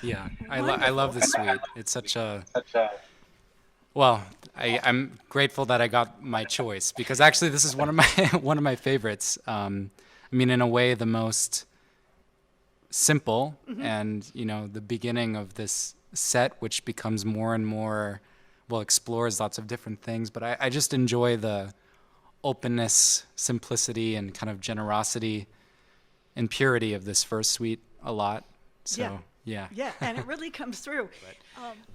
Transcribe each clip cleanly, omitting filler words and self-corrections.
Yeah, I love Wonderful. this suite. It's such a well. I'm grateful that I got my choice because actually this is one of my one of my favorites. I mean, in a way, the most simple Hmm. and the beginning of this set, which becomes more and more, well, explores lots of different things. But I just enjoy the openness, simplicity, and kind of generosity and purity of this first suite a lot. Yeah, So yeah. yeah, and it really comes through.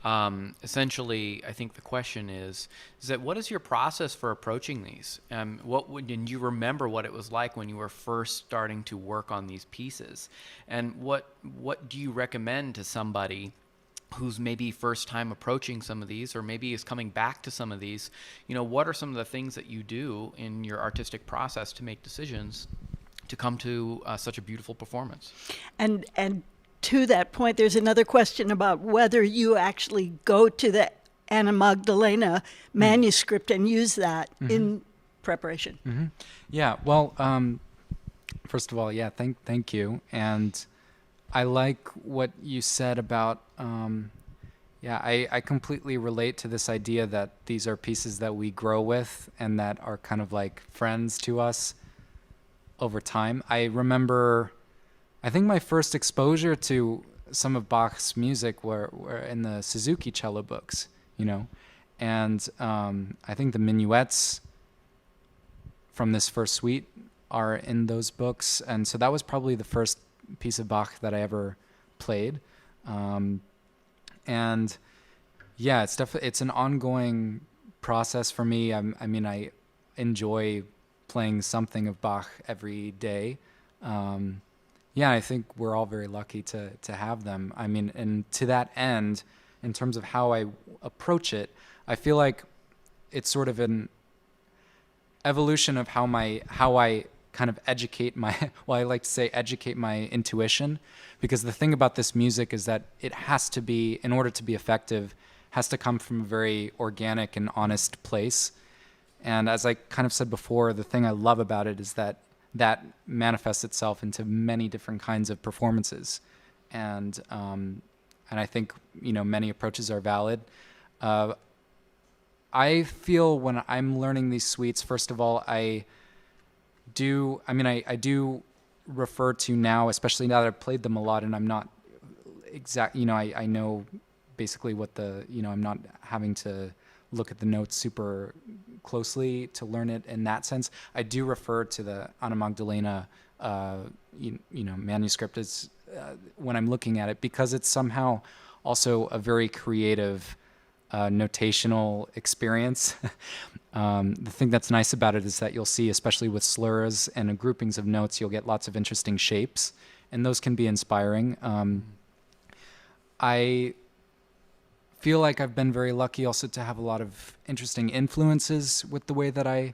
Um, Essentially, I think the question is that what is your process for approaching these? And you remember what it was like when you were first starting to work on these pieces? And what do you recommend to somebody who's maybe first time approaching some of these, or maybe is coming back to some of these? What are some of the things that you do in your artistic process to make decisions to come to such a beautiful performance? and to that point, there's another question about whether you actually go to the Anna Magdalena manuscript and use that in preparation. Yeah, well, first of all, yeah, thank you. And I like what you said about yeah, I completely relate to this idea that these are pieces that we grow with and that are kind of like friends to us over time. I remember, I think my first exposure to some of Bach's music were in the Suzuki cello books, you know, and I think the minuets from this first suite are in those books, and so that was probably the first piece of Bach that I ever played, and yeah, it's an ongoing process for me. I mean, I enjoy playing something of Bach every day. Um, yeah, I think we're all very lucky to have them. I mean, and to that end, in terms of how I approach it, I feel like it's sort of an evolution of how I kind of educate my well, I like to say educate my intuition, because the thing about this music is that it has to be, in order to be effective, has to come from a very organic and honest place. And as I kind of said before, the thing I love about it is that that manifests itself into many different kinds of performances, and I think many approaches are valid. Uh, I feel when I'm learning these suites, first of all, I do refer to now, especially now that I've played them a lot and I'm not I know basically what I'm not having to look at the notes super closely to learn it in that sense. I do refer to the Anna Magdalena, manuscript as when I'm looking at it, because it's somehow also a very creative notational experience. The thing that's nice about it is that you'll see, especially with slurs and groupings of notes, you'll get lots of interesting shapes, and those can be inspiring. I feel like I've been very lucky also to have a lot of interesting influences with the way that I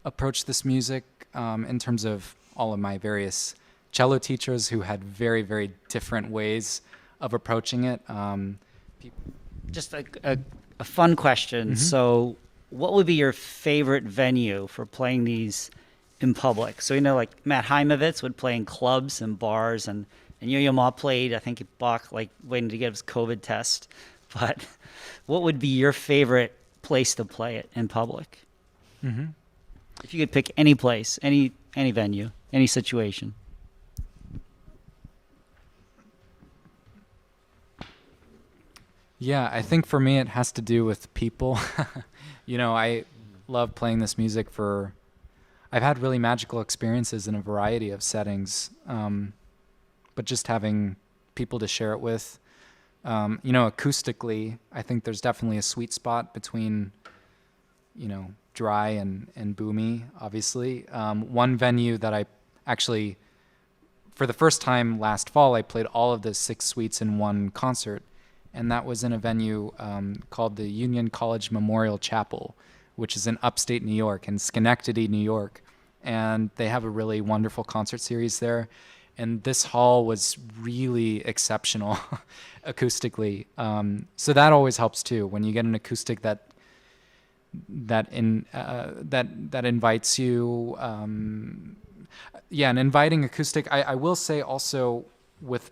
approach this music, in terms of all of my various cello teachers who had very, very different ways of approaching it. Just a fun question. Mhm. So, what would be your favorite venue for playing these in public? So, like Matt Heimovitz would play in clubs and bars, and Yo-Yo Ma played, I think, Bach, like, waiting to get his COVID test. But what would be your favorite place to play it in public? Mhm. If you could pick any place, any venue, any situation. Yeah, I think for me it has to do with people. I love playing this music for. I've had really magical experiences in a variety of settings, but just having people to share it with. Acoustically, I think there's definitely a sweet spot between, dry and boomy, obviously. One venue that I actually, for the first time last fall, I played all of the 6 suites in one concert, and that was in a venue called the Union College Memorial Chapel, which is in upstate New York, in Schenectady, New York. And they have a really wonderful concert series there. And this hall was really exceptional acoustically. So that always helps too, when you get an acoustic that invites you. Yeah, an inviting acoustic. I will say also with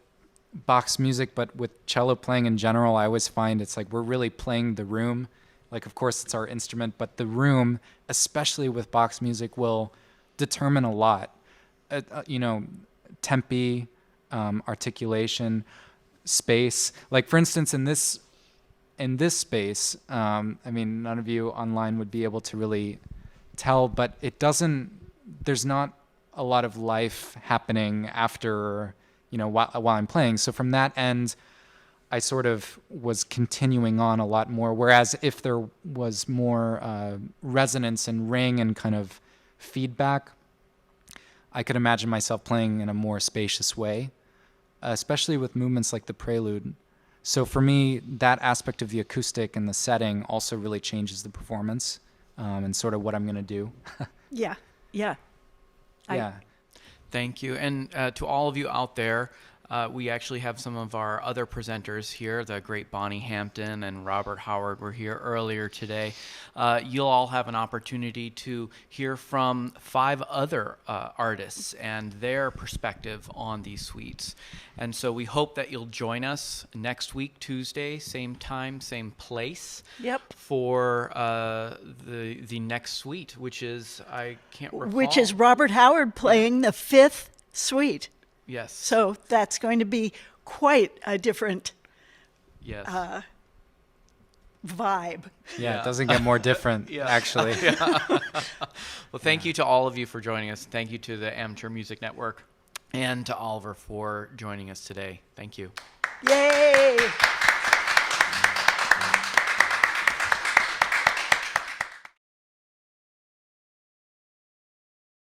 Bach's music, but with cello playing in general, I always find it's like we're really playing the room. Like, of course, it's our instrument, but the room, especially with Bach's music, will determine a lot. Tempi, articulation, space. Like, for instance, in this space, none of you online would be able to really tell, but there's not a lot of life happening after, while I'm playing. So from that end, I sort of was continuing on a lot more. Whereas if there was more resonance and ring and kind of feedback, I could imagine myself playing in a more spacious way, especially with movements like the prelude. So for me, that aspect of the acoustic and the setting also really changes the performance and sort of what I'm going to do. Yeah. Yeah. Thank you. And to all of you out there, we actually have some of our other presenters here. The great Bonnie Hampton and Robert Howard were here earlier today. You'll all have an opportunity to hear from 5 other artists and their perspective on these suites. And so we hope that you'll join us next week, Tuesday, same time, same place. Yep. For the next suite, which is, I can't recall. Which is Robert Howard playing the 5th suite. Yes. So that's going to be quite a different Yes. vibe. Yeah, it doesn't get more different, actually. Well, thank you to all of you for joining us. Thank you to the Amateur Music Network and to Oliver for joining us today. Thank you. Yay!